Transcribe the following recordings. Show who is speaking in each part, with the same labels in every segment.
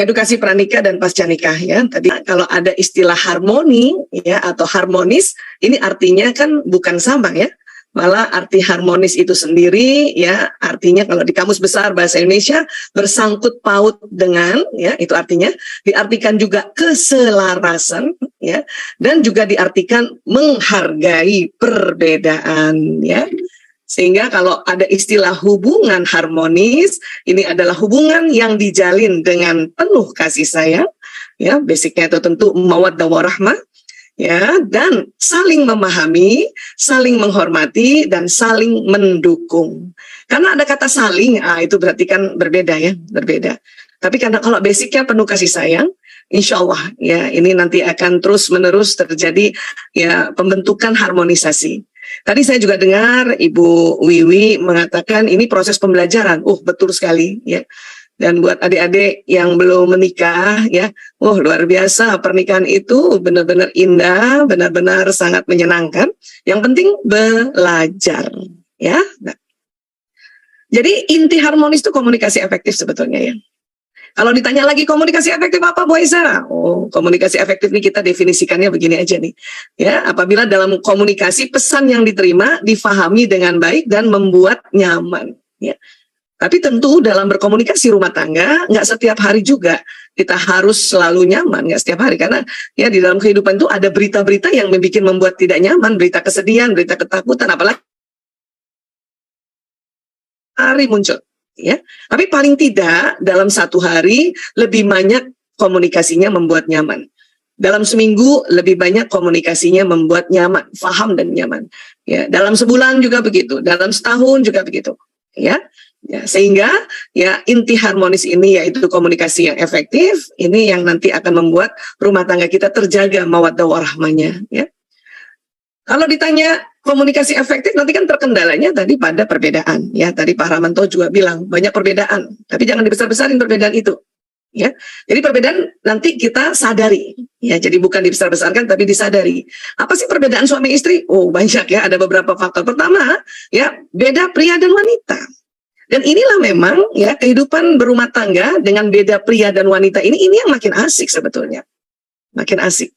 Speaker 1: edukasi pranikah dan pasca nikah ya. Tadi kalau ada istilah harmoni ya atau harmonis, ini artinya kan bukan sama ya. Malah arti harmonis itu sendiri ya artinya kalau di Kamus Besar Bahasa Indonesia bersangkut paut dengan ya itu artinya diartikan juga keselarasan ya dan juga diartikan menghargai perbedaan ya. Sehingga kalau ada istilah hubungan harmonis, ini adalah hubungan yang dijalin dengan penuh kasih sayang, ya, basicnya itu tentu mawaddah warahmah, ya, dan saling memahami, saling menghormati, dan saling mendukung. Karena ada kata saling, itu berarti kan berbeda ya, berbeda. Tapi karena kalau basicnya penuh kasih sayang, insya Allah ya ini nanti akan terus-menerus terjadi ya pembentukan harmonisasi. Tadi saya juga dengar Ibu Wiwi mengatakan ini proses pembelajaran. Betul sekali ya. Dan buat adik-adik yang belum menikah ya, luar biasa pernikahan itu benar-benar indah, benar-benar sangat menyenangkan. Yang penting belajar ya. Nah, jadi inti harmonis itu komunikasi efektif sebetulnya ya. Kalau ditanya lagi komunikasi efektif apa Bu Aisyah? Komunikasi efektif ini kita definisikannya begini aja nih. Ya, apabila dalam komunikasi pesan yang diterima difahami dengan baik dan membuat nyaman. Ya. Tapi tentu dalam berkomunikasi rumah tangga nggak setiap hari juga kita harus selalu nyaman, nggak setiap hari karena ya di dalam kehidupan itu ada berita-berita yang membuat tidak nyaman, berita kesedihan, berita ketakutan, apalagi hari muncul. Ya, tapi paling tidak dalam satu hari lebih banyak komunikasinya membuat nyaman. Dalam seminggu lebih banyak komunikasinya membuat nyaman, paham dan nyaman. Ya, dalam sebulan juga begitu, dalam setahun juga begitu. Ya, sehingga ya inti harmonis ini yaitu komunikasi yang efektif. Ini yang nanti akan membuat rumah tangga kita terjaga mawaddah warahmahnya. Ya. Kalau ditanya komunikasi efektif nanti kan terkendalanya tadi pada perbedaan ya tadi Pak Ramanto juga bilang banyak perbedaan tapi jangan dibesar-besarin perbedaan itu ya jadi perbedaan nanti kita sadari ya jadi bukan dibesar-besarkan tapi disadari apa sih perbedaan suami istri banyak ya ada beberapa faktor pertama ya beda pria dan wanita dan inilah memang ya kehidupan berumah tangga dengan beda pria dan wanita ini yang makin asik sebetulnya makin asik.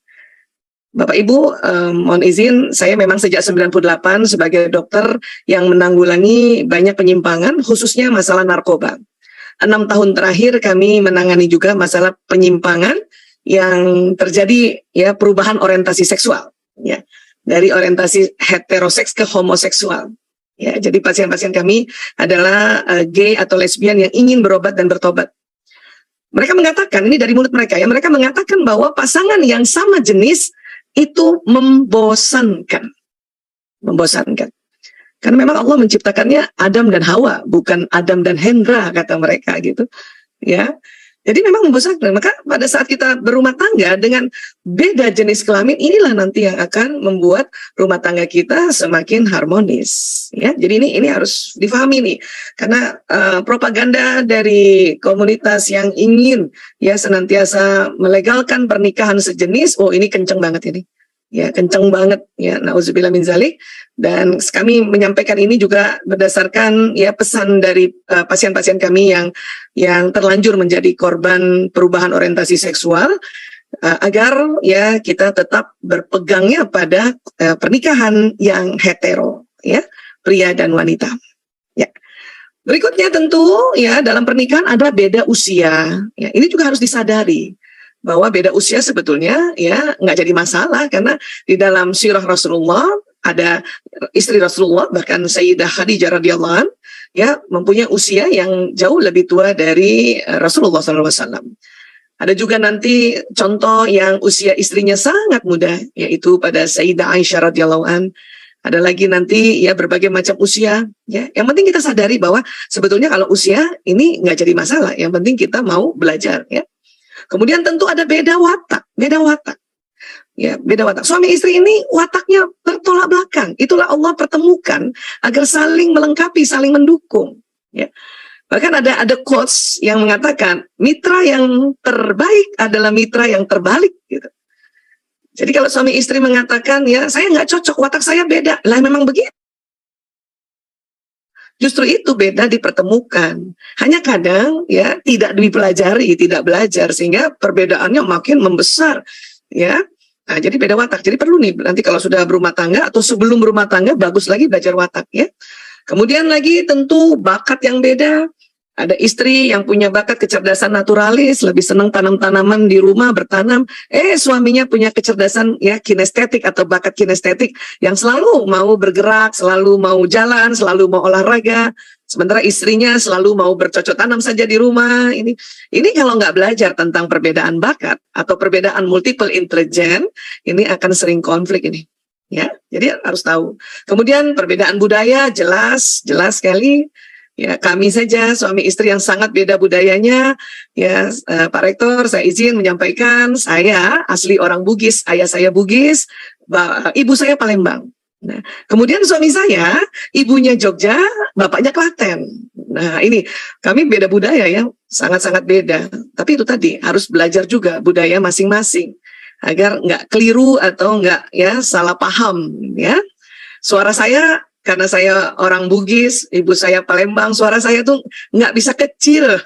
Speaker 1: Bapak Ibu, mohon izin, saya memang sejak 98 sebagai dokter yang menanggulangi banyak penyimpangan, khususnya masalah narkoba. 6 tahun terakhir kami menangani juga masalah penyimpangan yang terjadi ya perubahan orientasi seksual, ya dari orientasi heteroseks ke homoseksual. Ya, jadi pasien-pasien kami adalah gay atau lesbian yang ingin berobat dan bertobat. Mereka mengatakan, ini dari mulut mereka ya, mereka mengatakan bahwa pasangan yang sama jenis itu membosankan. Karena memang Allah menciptakannya Adam dan Hawa, bukan Adam dan Hendra kata mereka gitu. Ya. Jadi memang membosankan. Maka pada saat kita berumah tangga dengan beda jenis kelamin inilah nanti yang akan membuat rumah tangga kita semakin harmonis. Ya. Jadi ini harus difahami nih. Karena propaganda dari komunitas yang ingin ya senantiasa melegalkan pernikahan sejenis, ini kenceng banget ini. Ya, kenceng banget ya, nauzubillah min zalik. Dan kami menyampaikan ini juga berdasarkan ya pesan dari pasien-pasien kami yang terlanjur menjadi korban perubahan orientasi seksual agar ya kita tetap berpegangnya pada pernikahan yang hetero ya, pria dan wanita. Ya. Berikutnya tentu ya dalam pernikahan ada beda usia. Ya, ini juga harus disadari bahwa beda usia sebetulnya ya nggak jadi masalah karena di dalam sirah Rasulullah ada istri Rasulullah bahkan Sayyidah Khadijah radhiyallahu anha ya mempunyai usia yang jauh lebih tua dari Rasulullah SAW. Ada juga nanti contoh yang usia istrinya sangat muda yaitu pada Sayyidah Aisyah radhiyallahu anha. Ada lagi nanti ya berbagai macam usia ya. Yang penting kita sadari bahwa sebetulnya kalau usia ini nggak jadi masalah. Yang penting kita mau belajar ya. Kemudian tentu ada beda watak. Ya, beda watak. Suami istri ini wataknya bertolak belakang. Itulah Allah pertemukan agar saling melengkapi, saling mendukung. Ya. Bahkan ada quotes yang mengatakan mitra yang terbaik adalah mitra yang terbalik. Gitu. Jadi kalau suami istri mengatakan ya saya nggak cocok, watak saya beda. Lah memang begitu. Justru itu beda dipertemukan. Hanya kadang ya tidak dipelajari, tidak belajar sehingga perbedaannya makin membesar ya. Nah, jadi beda watak. Jadi perlu nih nanti kalau sudah berumah tangga atau sebelum berumah tangga bagus lagi belajar watak ya. Kemudian lagi tentu bakat yang beda. Ada istri yang punya bakat kecerdasan naturalis, lebih senang tanam-tanaman di rumah, bertanam. Suaminya punya kecerdasan ya kinestetik atau bakat kinestetik yang selalu mau bergerak, selalu mau jalan, selalu mau olahraga. Sementara istrinya selalu mau bercocok tanam saja di rumah. Ini kalau nggak belajar tentang perbedaan bakat atau perbedaan multiple intelligence, ini akan sering konflik ini. Ya, jadi harus tahu. Kemudian perbedaan budaya jelas sekali. Ya, kami saja suami istri yang sangat beda budayanya. Ya, Pak Rektor, saya izin menyampaikan, saya asli orang Bugis, ayah saya Bugis, ibu saya Palembang. Nah, kemudian suami saya, ibunya Jogja, bapaknya Klaten. Nah, ini kami beda budaya ya, sangat-sangat beda. Tapi itu tadi harus belajar juga budaya masing-masing agar nggak keliru atau nggak ya salah paham ya. Suara saya karena saya orang Bugis, ibu saya Palembang, suara saya tuh nggak bisa kecil.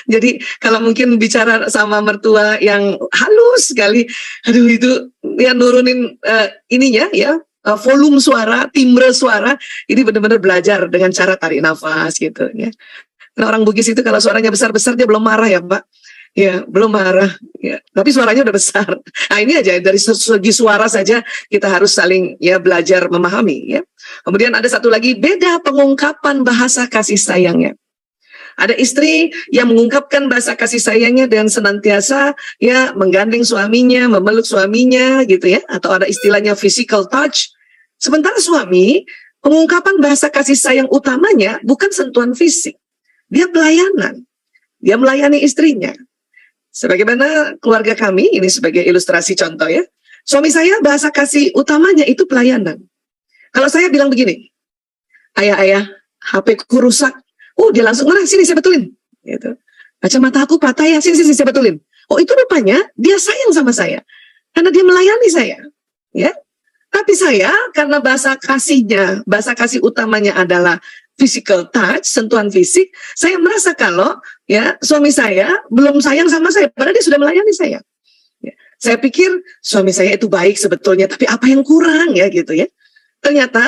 Speaker 1: Jadi kalau mungkin bicara sama mertua yang halus sekali, aduh itu ya nurunin ininya ya, volume suara, timbre suara, ini benar-benar belajar dengan cara tarik nafas gitu ya. Karena orang Bugis itu kalau suaranya besar-besar dia belum marah ya Pak. Ya, belum marah. Ya, tapi suaranya udah besar. Nah, ini aja dari segi suara saja kita harus saling ya belajar memahami ya. Kemudian ada satu lagi, beda pengungkapan bahasa kasih sayangnya. Ada istri yang mengungkapkan bahasa kasih sayangnya dengan senantiasa ya menggandeng suaminya, memeluk suaminya gitu ya, atau ada istilahnya physical touch. Sementara suami, pengungkapan bahasa kasih sayang utamanya bukan sentuhan fisik. Dia pelayanan. Dia melayani istrinya. Sebagaimana keluarga kami, ini sebagai ilustrasi contoh ya, suami saya bahasa kasih utamanya itu pelayanan. Kalau saya bilang begini, ayah, HP ku rusak, dia langsung marah, sini saya betulin. Gitu. Kacamata aku patah ya, sini saya betulin. Itu rupanya dia sayang sama saya, karena dia melayani saya. Ya. Tapi saya, karena bahasa kasih utamanya adalah physical touch, sentuhan fisik, saya merasa kalau ya suami saya belum sayang sama saya, padahal dia sudah melayani saya. Ya, saya pikir suami saya itu baik sebetulnya, tapi apa yang kurang ya gitu ya. Ternyata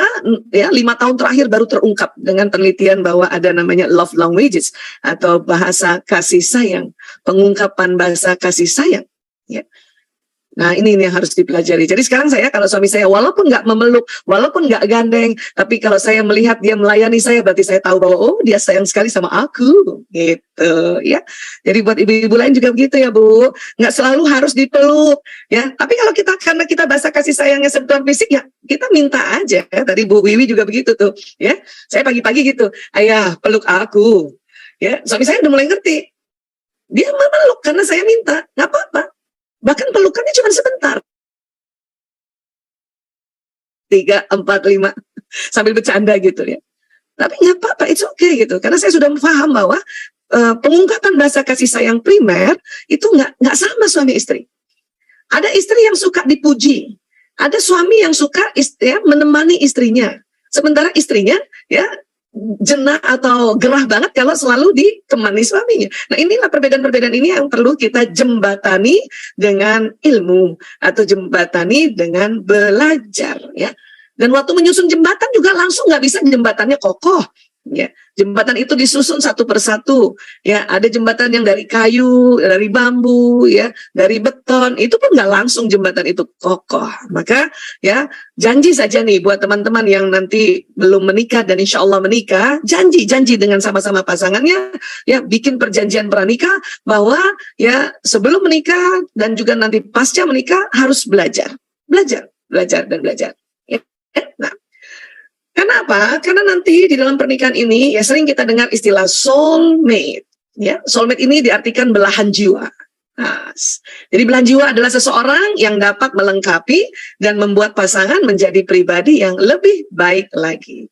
Speaker 1: ya 5 tahun terakhir baru terungkap dengan penelitian bahwa ada namanya love languages atau bahasa kasih sayang, pengungkapan bahasa kasih sayang. Ya. Nah ini yang harus dipelajari. Jadi sekarang saya kalau suami saya walaupun nggak memeluk, walaupun nggak gandeng, tapi kalau saya melihat dia melayani saya, berarti saya tahu bahwa dia sayang sekali sama aku, gitu ya. Jadi buat ibu-ibu lain juga begitu ya Bu, nggak selalu harus dipeluk ya. Tapi kalau karena kita bahasa kasih sayangnya sentuhan fisik ya, kita minta aja. Tadi Bu Wiwi juga begitu tuh ya. Saya pagi-pagi gitu, ayah peluk aku, ya. Suami saya udah mulai ngerti. Dia memeluk karena saya minta, nggak apa-apa. Bahkan pelukannya cuma sebentar. 3, 4, 5 sambil bercanda gitu ya. Tapi nggak apa-apa, it's okay gitu. Karena saya sudah paham bahwa pengungkapan bahasa kasih sayang primer itu nggak sama suami istri. Ada istri yang suka dipuji, ada suami yang suka menemani istrinya. Sementara istrinya ya jenah atau gerah banget kalau selalu ditemani suaminya. Nah inilah perbedaan-perbedaan ini yang perlu kita jembatani dengan ilmu atau jembatani dengan belajar ya. Dan waktu menyusun jembatan juga langsung nggak bisa jembatannya kokoh ya. Jembatan itu disusun satu persatu ya. Ada jembatan yang dari kayu, dari bambu ya, dari beton, itu pun nggak langsung jembatan itu kokoh. Maka ya janji saja nih buat teman-teman yang nanti belum menikah dan insya Allah menikah, janji dengan sama-sama pasangannya ya, bikin perjanjian pranikah bahwa ya sebelum menikah dan juga nanti pasca menikah harus belajar dan belajar ya. Nah, kenapa? Karena nanti di dalam pernikahan ini ya sering kita dengar istilah soulmate. Ya, soulmate ini diartikan belahan jiwa. Nah, jadi belahan jiwa adalah seseorang yang dapat melengkapi dan membuat pasangan menjadi pribadi yang lebih baik lagi.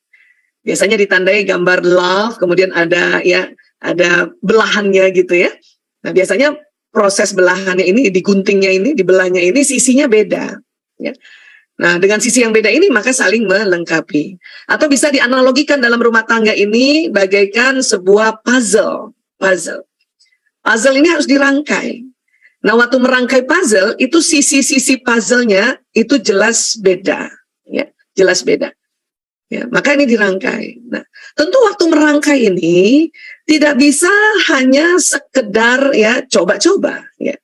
Speaker 1: Biasanya ditandai gambar love, kemudian ada belahannya gitu ya. Nah, biasanya proses belahannya ini, diguntingnya ini, dibelahnya ini sisinya beda. Ya. Nah, dengan sisi yang beda ini maka saling melengkapi. Atau bisa dianalogikan dalam rumah tangga ini bagaikan sebuah puzzle. Puzzle ini harus dirangkai. Nah, waktu merangkai puzzle itu sisi-sisi puzzle-nya itu jelas beda, ya, jelas beda. Ya, maka ini dirangkai. Nah, tentu waktu merangkai ini tidak bisa hanya sekedar ya coba-coba, ya.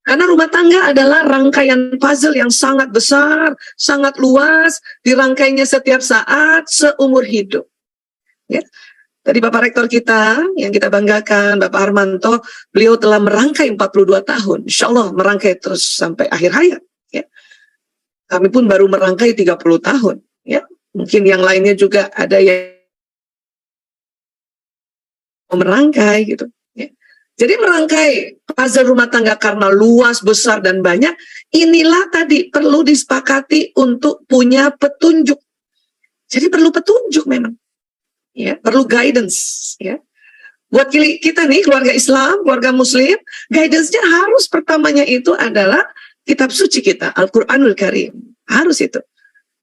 Speaker 1: Karena rumah tangga adalah rangkaian puzzle yang sangat besar, sangat luas, dirangkainya setiap saat seumur hidup. Ya. Tadi Bapak Rektor kita, yang kita banggakan, Bapak Harmanto, beliau telah merangkai 42 tahun. Insya Allah merangkai terus sampai akhir hayat. Ya. Kami pun baru merangkai 30 tahun. Ya. Mungkin yang lainnya juga ada yang merangkai gitu. Ya. Jadi merangkai puzzle rumah tangga karena luas, besar, dan banyak, inilah tadi perlu disepakati untuk punya petunjuk. Jadi perlu petunjuk memang. Ya, perlu guidance, ya. Buat kita nih, keluarga Islam, keluarga Muslim, guidance-nya harus pertamanya itu adalah kitab suci kita, Al-Quranul Karim. Harus itu.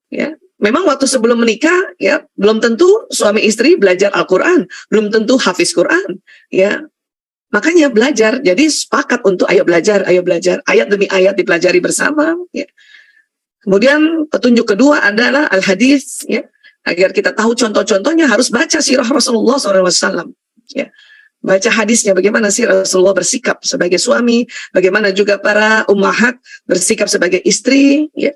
Speaker 1: Ya. Memang waktu sebelum menikah, ya, belum tentu suami istri belajar Al-Quran, belum tentu hafiz Quran, ya. Makanya belajar, jadi sepakat untuk ayo belajar, ayat demi ayat dipelajari bersama, ya. Kemudian petunjuk kedua adalah Al-Hadis, ya. Agar kita tahu contoh-contohnya harus baca sirah Rasulullah SAW. Ya. Baca hadisnya bagaimana sih Rasulullah bersikap sebagai suami, bagaimana juga para ummahat bersikap sebagai istri. Ya.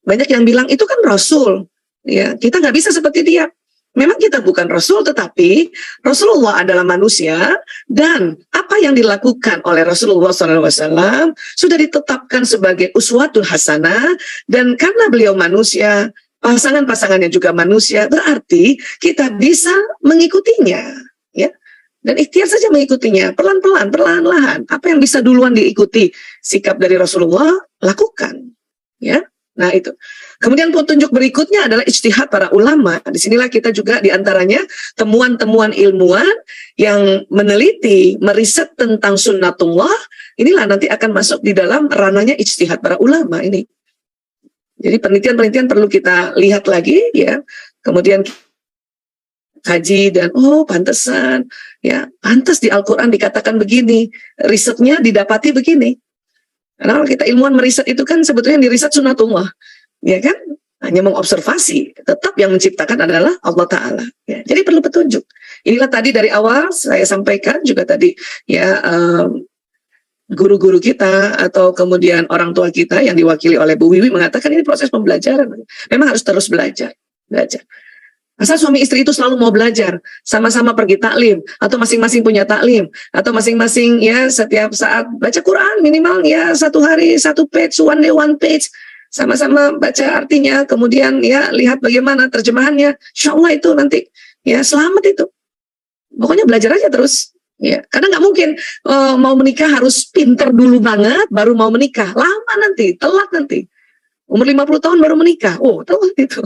Speaker 1: Banyak yang bilang itu kan Rasul. Ya, kita nggak bisa seperti dia. Memang kita bukan Rasul, tetapi Rasulullah adalah manusia dan apa yang dilakukan oleh Rasulullah SAW sudah ditetapkan sebagai uswatul hasanah, dan karena beliau manusia, pasangan-pasangannya juga manusia, berarti kita bisa mengikutinya, ya. Dan ikhtiar saja mengikutinya, pelan-pelan, perlahan-lahan. Apa yang bisa duluan diikuti sikap dari Rasulullah, lakukan, ya. Nah itu. Kemudian petunjuk berikutnya adalah ijtihad para ulama. Disinilah kita juga diantaranya temuan-temuan ilmuwan yang meneliti, meriset tentang sunnatullah. Inilah nanti akan masuk di dalam ranahnya ijtihad para ulama ini. Jadi penelitian-penelitian perlu kita lihat lagi, ya. Kemudian kaji dan pantesan, ya, pantas di Al-Quran dikatakan begini, risetnya didapati begini. Karena kalau kita ilmuwan meriset itu kan sebetulnya yang diriset sunnatullah, ya kan? Hanya mengobservasi, tetap yang menciptakan adalah Allah Ta'ala. Ya. Jadi perlu petunjuk. Inilah tadi dari awal saya sampaikan juga tadi, ya. Guru-guru kita atau kemudian orang tua kita yang diwakili oleh Bu Wiwi mengatakan ini proses pembelajaran. Memang harus terus belajar. Asal suami istri itu selalu mau belajar, sama-sama pergi taklim, atau masing-masing punya taklim, atau masing-masing ya setiap saat baca Quran minimal ya 1 hari 1 page, one day 1 page, sama-sama baca artinya, kemudian ya lihat bagaimana terjemahannya. Insya Allah itu nanti ya selamat itu. Pokoknya belajar aja terus. Ya, karena nggak mungkin mau menikah harus pinter dulu banget baru mau menikah, lama nanti, telat nanti. Umur 50 tahun baru menikah, telat itu.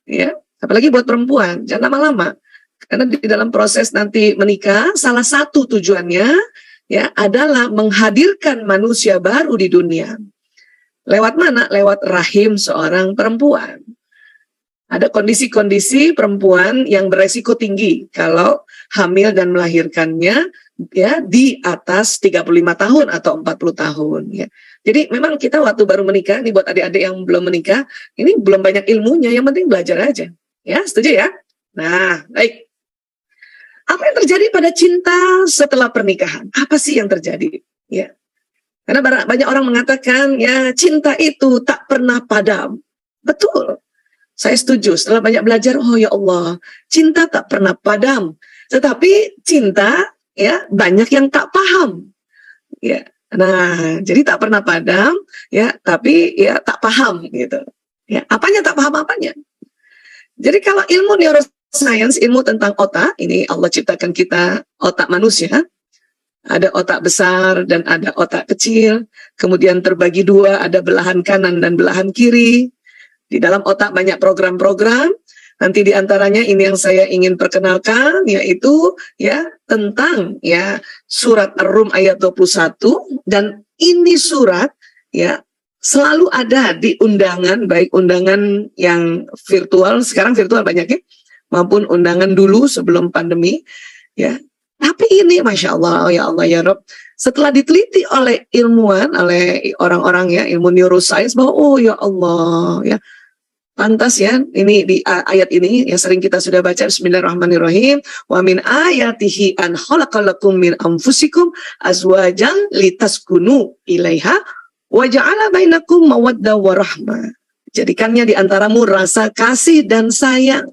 Speaker 1: Ya, apalagi buat perempuan, jangan lama-lama. Karena di dalam proses nanti menikah, salah satu tujuannya ya adalah menghadirkan manusia baru di dunia. Lewat mana? Lewat rahim seorang perempuan. Ada kondisi-kondisi perempuan yang beresiko tinggi kalau hamil dan melahirkannya ya di atas 35 tahun atau 40 tahun ya. Jadi memang kita waktu baru menikah, nih buat adik-adik yang belum menikah, ini belum banyak ilmunya, yang penting belajar aja. Ya, setuju ya? Nah, baik. Apa yang terjadi pada cinta setelah pernikahan? Apa sih yang terjadi? Ya. Karena banyak orang mengatakan ya cinta itu tak pernah padam. Betul. Saya setuju, setelah banyak belajar, ya Allah, cinta tak pernah padam. Tetapi cinta, ya banyak yang tak paham. Ya, nah, jadi tak pernah padam, ya, tapi ya tak paham gitu. Ya, apanya tak paham apanya? Jadi kalau ilmu neuroscience, ilmu tentang otak, ini Allah ciptakan kita otak manusia. Ada otak besar dan ada otak kecil. Kemudian terbagi 2, ada belahan kanan dan belahan kiri. Di dalam otak banyak program-program, nanti diantaranya ini yang saya ingin perkenalkan, yaitu ya tentang ya surat Ar-Rum ayat 21, dan ini surat ya selalu ada di undangan, baik undangan yang virtual, sekarang virtual banyak ya, maupun undangan dulu sebelum pandemi, ya. Tapi ini, Masya Allah, ya Allah, ya Rob, setelah diteliti oleh ilmuwan, oleh orang-orang ya, ilmu neuroscience, bahwa oh ya Allah, ya, pantas ya, ini di ayat ini yang sering kita sudah baca, Bismillahirrahmanirrahim, wa min ayatihi an khalaqalakum min anfusikum azwajan litaskunu ilaiha wa ja'ala bainakum mawaddah wa rahmah. Jadikannya di antaramu rasa kasih dan sayang.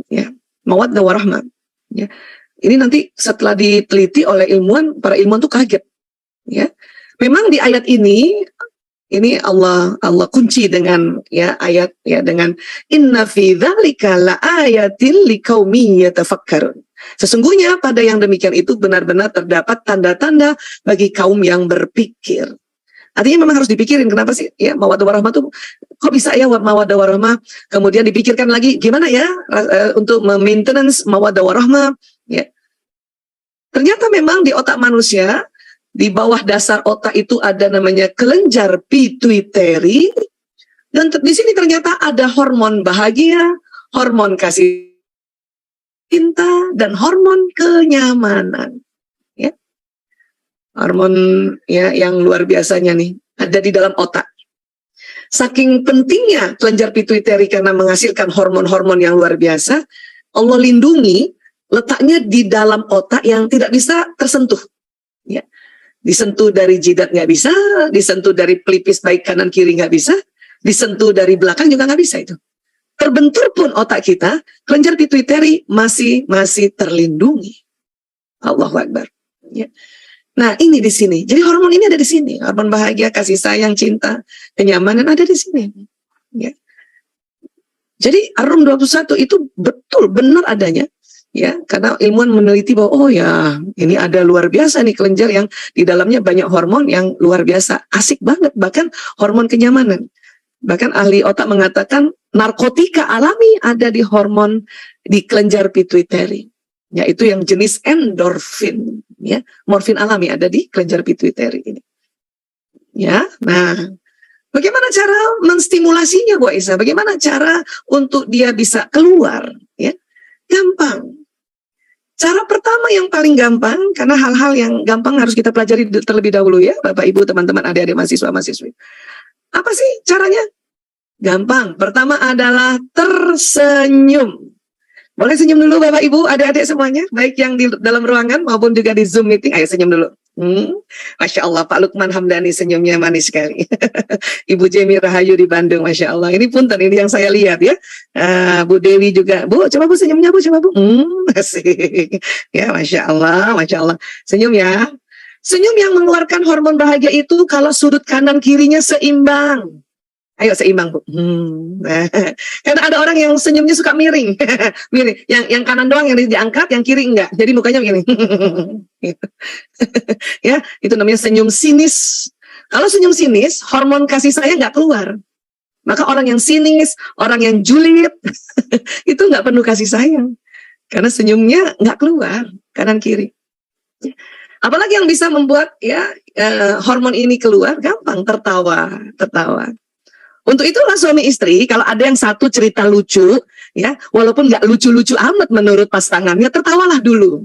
Speaker 1: Ya, mawaddah wa rahmah. Ya. Ini nanti setelah diteliti oleh ilmuwan, para ilmuwan tuh kaget. Ya. Memang di ayat ini Allah kunci dengan ya ayat ya dengan inna fi dzalika laayatin liqaumin yatafakkarun. Sesungguhnya pada yang demikian itu benar-benar terdapat tanda-tanda bagi kaum yang berpikir. Artinya memang harus dipikirin, kenapa sih ya mawaddah warahmah tuh kok bisa ya mawaddah warahmah, kemudian dipikirkan lagi gimana ya untuk maintenance mawaddah warahmah ya. Ternyata memang di otak manusia, di bawah dasar otak itu ada namanya kelenjar pituitari, dan di sini ternyata ada hormon bahagia, hormon kasih cinta, dan hormon kenyamanan. Ya. Hormon ya yang luar biasanya nih ada di dalam otak. Saking pentingnya kelenjar pituitari karena menghasilkan hormon-hormon yang luar biasa, Allah lindungi letaknya di dalam otak yang tidak bisa tersentuh. Ya. Disentuh dari jidat nggak bisa, disentuh dari pelipis baik kanan kiri nggak bisa, disentuh dari belakang juga nggak bisa itu. Terbentur pun otak kita, kelenjar pituitari masih terlindungi. Allahu Akbar. Ya. Nah ini di sini. Jadi hormon ini ada di sini. Hormon bahagia, kasih sayang, cinta, kenyamanan ada di sini. Ya. Jadi Ar-Rum 21 itu betul benar adanya. Ya, karena ilmuwan meneliti bahwa oh ya ini ada luar biasa nih kelenjar yang di dalamnya banyak hormon yang luar biasa, asik banget, bahkan hormon kenyamanan. Bahkan ahli otak mengatakan narkotika alami ada di hormon di kelenjar pituitari, yaitu yang jenis endorfin, ya, morfin alami ada di kelenjar pituitari ini. Ya, nah bagaimana cara menstimulasinya Bu Aisyah? Bagaimana cara untuk dia bisa keluar? Ya, gampang. Cara pertama yang paling gampang, karena hal-hal yang gampang harus kita pelajari terlebih dahulu ya, Bapak Ibu, teman-teman, adik-adik mahasiswa-mahasiswi. Apa sih caranya? Gampang. Pertama adalah tersenyum. Boleh senyum dulu Bapak Ibu, adik-adik semuanya, baik yang di dalam ruangan maupun juga di Zoom meeting. Ayo senyum dulu. Masya Allah, Pak Lukman Hamdani senyumnya manis sekali. Ibu Jemi Rahayu di Bandung, Masya Allah. Ini punten, ini yang saya lihat ya. Bu Dewi juga. Bu, coba Bu senyumnya Bu, coba Bu. Asik. Ya, Masya Allah, Masya Allah. Senyum ya. Senyum yang mengeluarkan hormon bahagia itu kalau sudut kanan kirinya seimbang. Ayo seimbang Bu. Karena ada orang yang senyumnya suka miring. Miring. Yang kanan doang yang diangkat, yang kiri enggak. Jadi mukanya begini. Ya, itu namanya senyum sinis. Kalau senyum sinis, hormon kasih sayang nggak keluar. Maka orang yang sinis, orang yang julid, itu nggak perlu kasih sayang. Karena senyumnya nggak keluar, kanan kiri. Apalagi yang bisa membuat ya hormon ini keluar, gampang, tertawa. Untuk itulah suami istri, kalau ada yang satu cerita lucu, ya, walaupun nggak lucu-lucu amat menurut pasangannya, tertawalah dulu.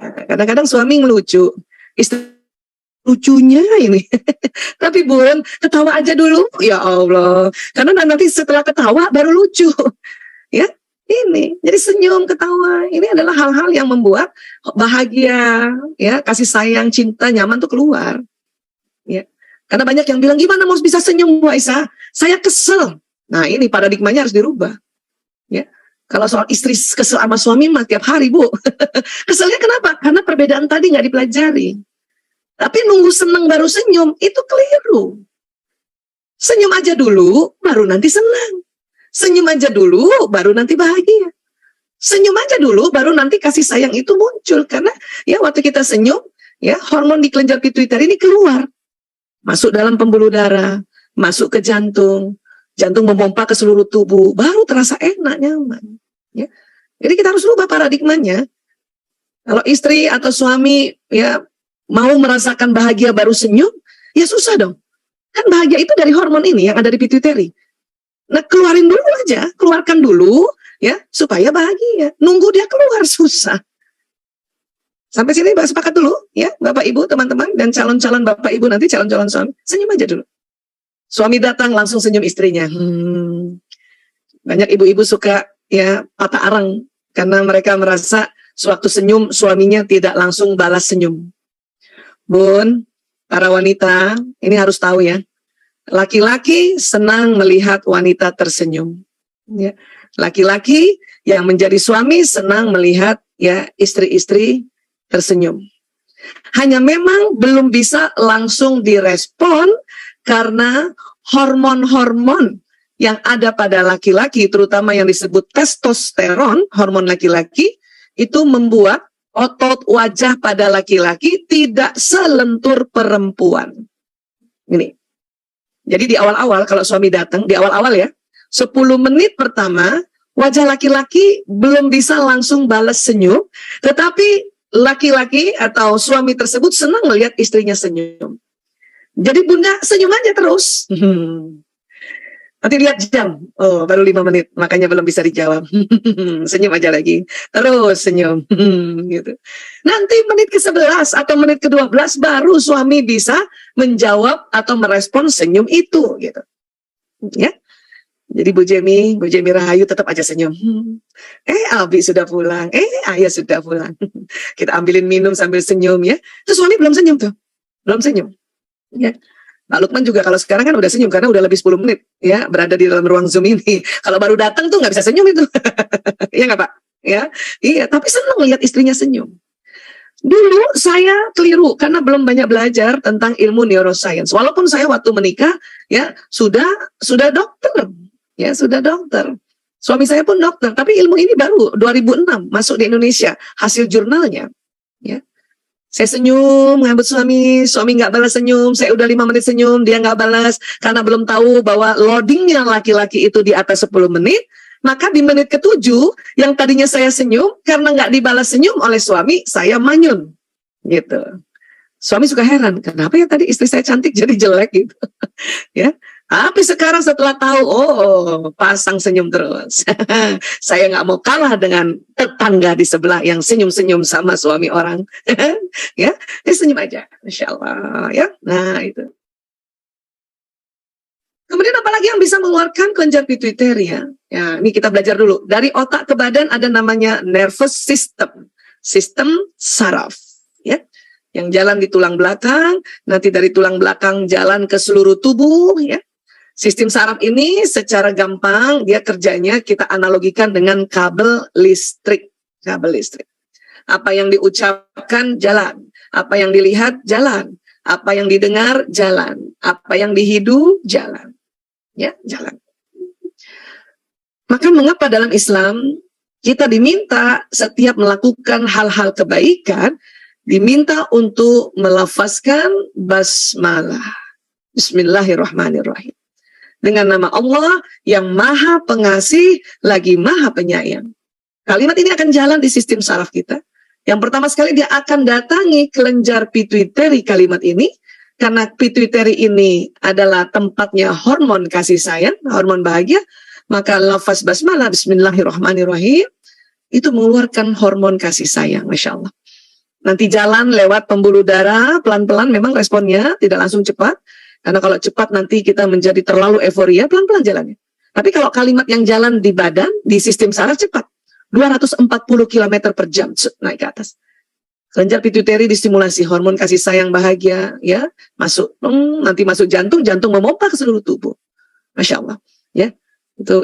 Speaker 1: Kadang-kadang suami ngelucu, istri lucunya ini. Tapi Bun, ketawa aja dulu, ya Allah. Karena nanti setelah ketawa baru lucu. Ya, ini. Jadi senyum, ketawa, ini adalah hal-hal yang membuat bahagia, ya, kasih sayang, cinta, nyaman tuh keluar. Ya. Karena banyak yang bilang, gimana mau bisa senyum Bu Aisyah? Saya kesel. Nah ini paradigmanya harus dirubah. Ya. Kalau soal istri kesel sama suami mah tiap hari Bu. Keselnya kenapa? Karena perbedaan tadi nggak dipelajari. Tapi nunggu seneng baru senyum, itu keliru. Senyum aja dulu, baru nanti senang. Senyum aja dulu, baru nanti bahagia. Senyum aja dulu, baru nanti kasih sayang itu muncul. Karena ya waktu kita senyum, ya hormon di kelenjar pituitari ini keluar. Masuk dalam pembuluh darah, masuk ke jantung memompa ke seluruh tubuh, baru terasa enak, nyaman. Ya. Jadi kita harus rubah paradigmanya. Kalau istri atau suami ya mau merasakan bahagia baru senyum, ya susah dong. Kan bahagia itu dari hormon ini yang ada di pituitary. Nah, keluarin dulu aja, keluarkan dulu ya supaya bahagia. Nunggu dia keluar susah. Sampai sini sepakat dulu ya, Bapak Ibu, teman-teman, dan calon-calon Bapak Ibu nanti, calon-calon suami. Senyum aja dulu. Suami datang langsung senyum istrinya. Banyak ibu-ibu suka ya patah arang karena mereka merasa sewaktu senyum suaminya tidak langsung balas senyum. Bun, para wanita, ini harus tahu ya. Laki-laki senang melihat wanita tersenyum. Ya. Laki-laki yang menjadi suami senang melihat ya istri-istri tersenyum. Hanya memang belum bisa langsung direspon karena hormon-hormon yang ada pada laki-laki, terutama yang disebut testosteron, hormon laki-laki, itu membuat otot wajah pada laki-laki tidak selentur perempuan. Ini. Jadi di awal-awal kalau suami datang, di awal-awal ya, 10 menit pertama, wajah laki-laki belum bisa langsung balas senyum, tetapi laki-laki atau suami tersebut senang melihat istrinya senyum. Jadi bunda senyum aja terus. Nanti lihat jam, oh baru 5 menit, makanya belum bisa dijawab. Senyum aja lagi, terus senyum. Gitu. Nanti menit ke-11 atau menit ke-12 baru suami bisa menjawab atau merespon senyum itu. Gitu. Ya. Jadi Bu Jemi Rahayu tetap aja senyum. Abi sudah pulang, Ayah sudah pulang. Kita ambilin minum sambil senyum ya. Terus suami belum senyum tuh, belum senyum. Ya. Pak Lukman juga kalau sekarang kan udah senyum karena udah lebih 10 menit ya berada di dalam ruang Zoom ini. Kalau baru datang tuh nggak bisa senyum itu. Iya nggak Pak? Ya, iya. Tapi senang lihat istrinya senyum. Dulu saya keliru karena belum banyak belajar tentang ilmu neuroscience. Walaupun saya waktu menikah ya sudah dokter. Ya, sudah dokter. Suami saya pun dokter, tapi ilmu ini baru 2006 masuk di Indonesia, hasil jurnalnya. Ya. Saya senyum, ngambut suami nggak balas senyum, saya udah 5 menit senyum, dia nggak balas, karena belum tahu bahwa loadingnya laki-laki itu di atas 10 menit, maka di menit ke-7, yang tadinya saya senyum, karena nggak dibalas senyum oleh suami, saya manyun. Gitu. Suami suka heran, kenapa ya tadi istri saya cantik jadi jelek gitu. Ya. Tapi sekarang setelah tahu, pasang senyum terus. Saya nggak mau kalah dengan tetangga di sebelah yang senyum-senyum sama suami orang. Ya, senyum aja, Insya Allah. Ya, nah itu. Kemudian apalagi yang bisa mengeluarkan kelenjar pituitary ya? Ya, ini kita belajar dulu. Dari otak ke badan ada namanya nervous system, sistem saraf. Ya, yang jalan di tulang belakang, nanti dari tulang belakang jalan ke seluruh tubuh. Ya. Sistem saraf ini secara gampang dia kerjanya kita analogikan dengan kabel listrik. Kabel listrik. Apa yang diucapkan jalan, apa yang dilihat jalan, apa yang didengar jalan, apa yang dihidu jalan. Ya, jalan. Maka mengapa dalam Islam kita diminta setiap melakukan hal-hal kebaikan diminta untuk melafazkan basmalah. Bismillahirrahmanirrahim. Dengan nama Allah yang maha pengasih lagi maha penyayang. Kalimat ini akan jalan di sistem saraf kita. Yang pertama sekali dia akan datangi kelenjar pituitary kalimat ini. Karena pituitary ini adalah tempatnya hormon kasih sayang, hormon bahagia. Maka lafaz basmalah bismillahirrahmanirrahim itu mengeluarkan hormon kasih sayang. Masya Allah. Nanti jalan lewat pembuluh darah, pelan-pelan memang responnya tidak langsung cepat. Karena kalau cepat nanti kita menjadi terlalu euforia, pelan-pelan jalannya. Tapi kalau kalimat yang jalan di badan, di sistem saraf cepat. 240 km per jam naik ke atas. Kelenjar pituitary distimulasi, hormon kasih sayang bahagia, ya masuk, nanti masuk jantung, jantung memompa ke seluruh tubuh. Masya Allah. Ya,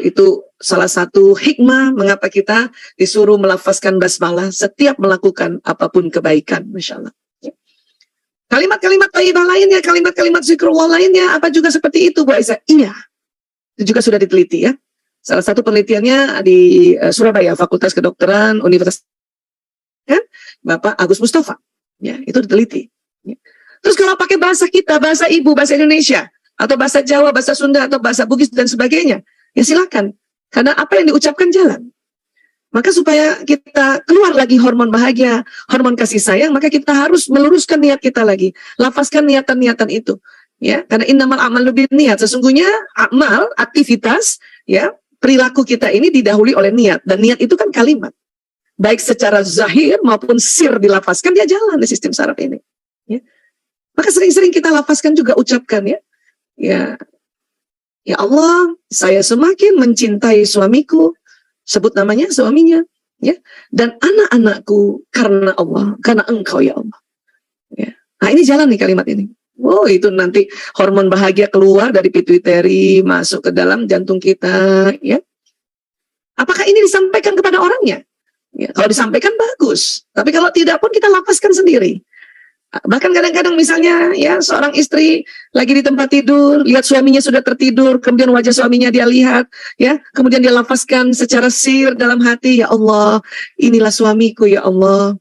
Speaker 1: itu salah satu hikmah mengapa kita disuruh melafazkan basmalah setiap melakukan apapun kebaikan. Masya Allah. Kalimat-kalimat thayyibah lainnya, kalimat-kalimat zikrullah lainnya, apa juga seperti itu, Bu Aisyah? Iya, itu juga sudah diteliti ya. Salah satu penelitiannya di Surabaya, Fakultas Kedokteran Universitas kan? Bapak Agus Mustafa. Ya, itu diteliti. Ya. Terus kalau pakai bahasa kita, bahasa ibu, bahasa Indonesia, atau bahasa Jawa, bahasa Sunda, atau bahasa Bugis, dan sebagainya, ya silakan. Karena apa yang diucapkan jalan. Maka supaya kita keluar lagi hormon bahagia, hormon kasih sayang, maka kita harus meluruskan niat kita lagi. Lafazkan niatan-niatan itu. Ya, karena innamal a'malu binniyat, sesungguhnya amal, aktivitas, ya, perilaku kita ini didahului oleh niat, dan niat itu kan kalimat. Baik secara zahir maupun sir dilafazkan, dia jalan di sistem saraf ini. Ya. Maka sering-sering kita lafazkan juga, ucapkan ya. Ya Allah, saya semakin mencintai suamiku, sebut namanya suaminya, ya, dan anak-anakku karena Allah, karena Engkau ya Allah. Ya. Nah ini jalan nih kalimat ini. Oh itu nanti hormon bahagia keluar dari pituitari masuk ke dalam jantung kita, ya. Apakah ini disampaikan kepada orangnya? Ya, kalau disampaikan bagus, tapi kalau tidak pun kita lafazkan sendiri. Bahkan kadang-kadang misalnya ya seorang istri lagi di tempat tidur, lihat suaminya sudah tertidur, kemudian wajah suaminya dia lihat, ya, kemudian dia lafazkan secara sir dalam hati, ya Allah, inilah suamiku ya Allah,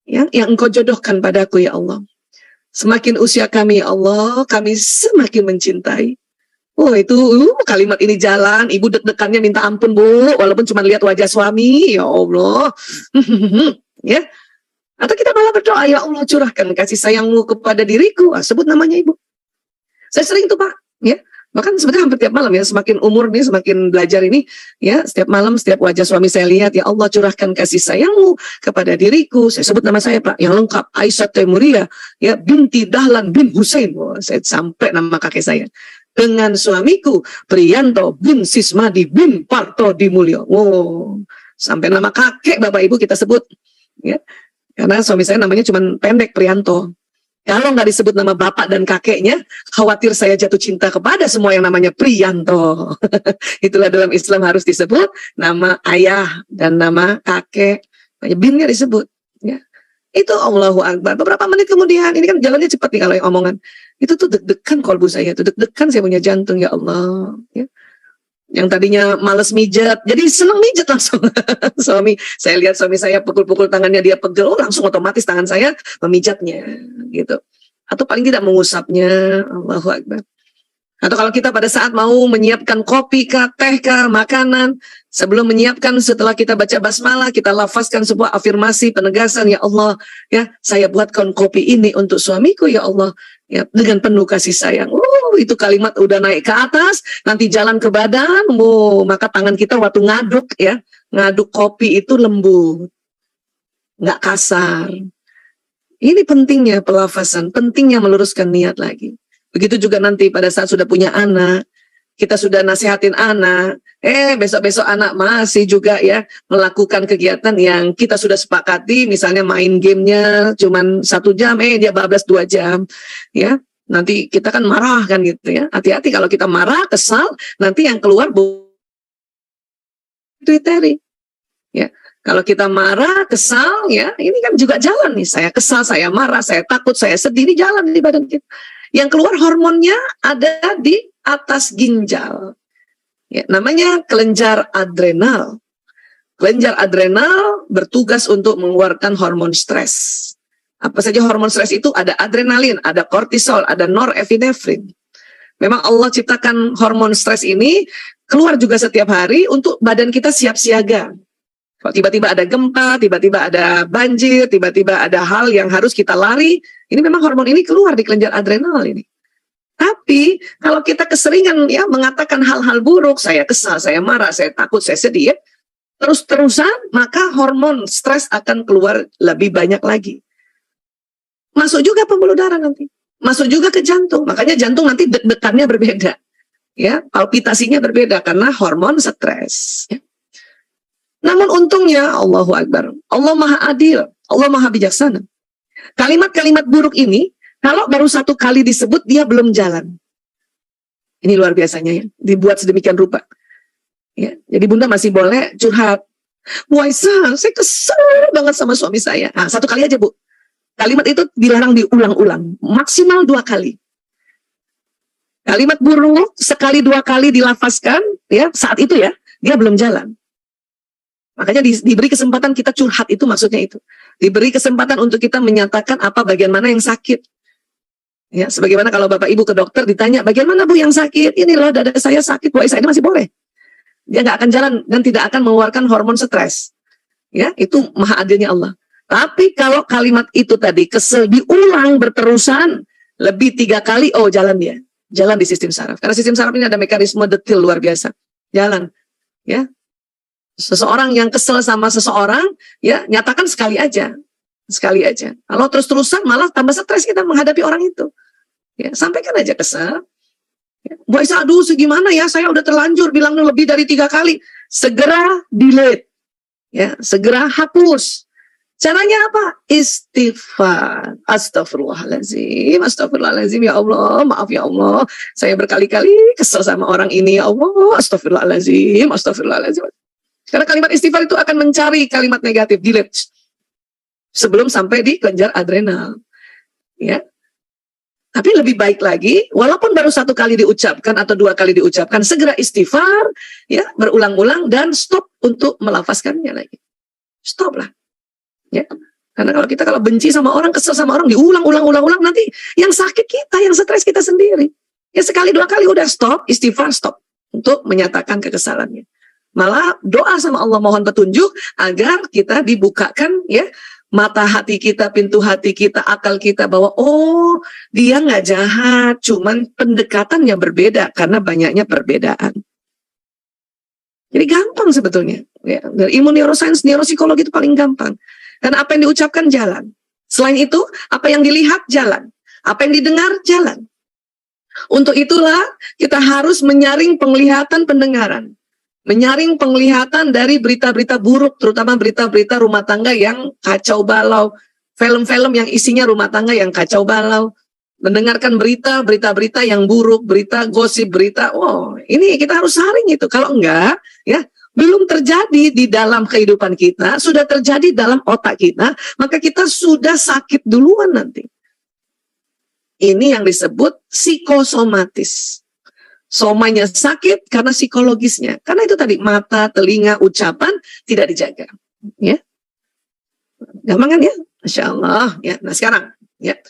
Speaker 1: ya, yang Engkau jodohkan padaku ya Allah. Semakin usia kami ya Allah, kami semakin mencintai. Oh itu kalimat ini jalan, ibu deg-degannya minta ampun Bu, walaupun cuma lihat wajah suami, ya Allah. Ya. Atau kita malah berdoa, ya Allah curahkan kasih sayangmu kepada diriku. Sebut namanya ibu. Saya sering tuh Pak, ya. Bahkan sebenarnya hampir tiap malam ya, semakin umur nih, semakin belajar ini, ya, setiap malam, setiap wajah suami saya lihat, ya Allah curahkan kasih sayangmu kepada diriku. Saya sebut nama saya Pak, yang lengkap, Aisyah Temuria, ya, binti Dahlan bin Husain. Saya sampai nama kakek saya. Dengan suamiku, Priyanto bin Sismadi bin Parto Dimulyo. Sampai nama kakek Bapak Ibu kita sebut, ya. Karena suami saya namanya cuma pendek, Priyanto. Kalau nggak disebut nama bapak dan kakeknya, khawatir saya jatuh cinta kepada semua yang namanya Priyanto. Itulah dalam Islam harus disebut nama ayah dan nama kakek. Binnya disebut. Ya. Itu Allahu Akbar. Beberapa menit kemudian, ini kan jalannya cepat nih kalau yang omongan. Itu tuh deg-degan kolbu saya, tuh deg-degan saya punya jantung, ya Allah. Ya. Yang tadinya males mijat, jadi seneng mijat langsung. Saya lihat suami saya pukul-pukul tangannya, dia pegel, langsung otomatis tangan saya memijatnya, gitu. Atau paling tidak mengusapnya, Allahu Akbar. Atau kalau kita pada saat mau menyiapkan kopi kah, teh kah, makanan, sebelum menyiapkan, setelah kita baca basmalah, kita lafazkan sebuah afirmasi penegasan, ya Allah, ya saya buatkan kopi ini untuk suamiku, ya Allah, ya dengan penuh kasih sayang. Itu kalimat udah naik ke atas, nanti jalan ke badan, maka tangan kita waktu ngaduk ya, ngaduk kopi itu lembut, nggak kasar. Ini pentingnya pelafazan, pentingnya meluruskan niat lagi. Begitu juga nanti pada saat sudah punya anak, kita sudah nasihatin anak, besok-besok anak masih juga ya melakukan kegiatan yang kita sudah sepakati, misalnya main gamenya cuman 1 jam, dia bablas 2 jam, ya. Nanti kita kan marah kan gitu ya. Hati-hati kalau kita marah, kesal, nanti yang keluar Twitteri. Ya. Kalau kita marah, kesal, ya, ini kan juga jalan nih. Saya kesal, saya marah, saya takut, saya sedih, ini jalan di badan kita. Yang keluar hormonnya ada di atas ginjal. Ya, namanya kelenjar adrenal. Kelenjar adrenal bertugas untuk mengeluarkan hormon stres. Apa saja hormon stres itu? Ada adrenalin, ada kortisol, ada norepinefrin. Memang Allah ciptakan hormon stres ini keluar juga setiap hari untuk badan kita siap siaga. Kalau tiba-tiba ada gempa, tiba-tiba ada banjir, tiba-tiba ada hal yang harus kita lari, ini memang hormon ini keluar di kelenjar adrenal ini. Tapi kalau kita keseringan ya mengatakan hal-hal buruk, saya kesal, saya marah, saya takut, saya sedih ya, terus-terusan, maka hormon stres akan keluar lebih banyak lagi. Masuk juga pembuluh darah nanti, masuk juga ke jantung. Makanya jantung nanti deg-degannya berbeda, ya, palpitasinya berbeda karena hormon stres. Ya. Namun untungnya Allahu Akbar, Allah Maha Adil, Allah Maha Bijaksana. Kalimat-kalimat buruk ini kalau baru 1 kali disebut dia belum jalan. Ini luar biasanya ya, dibuat sedemikian rupa. Ya, jadi Bunda masih boleh curhat. Waisan, saya kesel banget sama suami saya. 1 kali aja Bu. Kalimat itu dilarang diulang-ulang, maksimal 2 kali. Kalimat buruk sekali 2 kali dilafazkan, ya saat itu ya, dia belum jalan. Makanya diberi kesempatan kita curhat, itu maksudnya itu. Diberi kesempatan untuk kita menyatakan apa bagian mana yang sakit. Ya, sebagaimana kalau Bapak Ibu ke dokter ditanya, bagian mana Bu yang sakit? Ini loh dada saya sakit, Bu Aisyah, ini masih boleh. Dia nggak akan jalan dan tidak akan mengeluarkan hormon stres. Ya, itu maha adilnya Allah. Tapi kalau kalimat itu tadi kesel diulang berterusan, lebih 3 kali, oh jalan dia. Jalan di sistem saraf. Karena sistem saraf ini ada mekanisme detail luar biasa. Jalan. Ya. Seseorang yang kesel sama seseorang, ya nyatakan sekali aja. Sekali aja. Kalau terus-terusan malah tambah stres kita menghadapi orang itu. Ya, sampaikan aja kesel. Ya, Bu Aisyah, aduh segimana ya, saya udah terlanjur bilang lebih dari 3 kali. Segera delete. Ya, segera hapus. Caranya apa? Istighfar. Astagfirullahaladzim, astagfirullahaladzim, ya Allah, maaf ya Allah. Saya berkali-kali kesel sama orang ini, ya Allah, astagfirullahaladzim, astagfirullahaladzim. Karena kalimat istighfar itu akan mencari kalimat negatif, delete. Sebelum sampai di kelenjar adrenal. Ya. Tapi lebih baik lagi, walaupun baru 1 kali diucapkan atau 2 kali diucapkan, segera istighfar, ya, berulang-ulang dan stop untuk melafazkannya lagi. Stop lah. Ya. Karena kalau benci sama orang, kesel sama orang, diulang-ulang nanti yang sakit kita, yang stres kita sendiri. Ya sekali 2 kali udah stop, istighfar stop untuk menyatakan kekesalannya. Malah doa sama Allah, mohon petunjuk agar kita dibukakan, ya, mata hati kita, pintu hati kita, akal kita bahwa oh dia nggak jahat, cuman pendekatannya berbeda karena banyaknya perbedaan. Jadi gampang sebetulnya. Ya, dari ilmu neuroscience, neuropsikologi itu paling gampang. Karena apa yang diucapkan jalan. Selain itu, apa yang dilihat jalan. Apa yang didengar jalan. Untuk itulah kita harus menyaring penglihatan pendengaran. Menyaring penglihatan dari berita-berita buruk, terutama berita-berita rumah tangga yang kacau balau, film-film yang isinya rumah tangga yang kacau balau, mendengarkan berita-berita yang buruk, berita gosip, berita, oh ini kita harus saring itu. Kalau enggak, ya belum terjadi di dalam kehidupan kita, sudah terjadi dalam otak kita, maka kita sudah sakit duluan nanti. Ini yang disebut psikosomatis. Somanya sakit karena psikologisnya. Karena itu tadi mata, telinga, ucapan tidak dijaga. Ya, gampang kan ya? Masya Allah. Ya, nah sekarang, ya.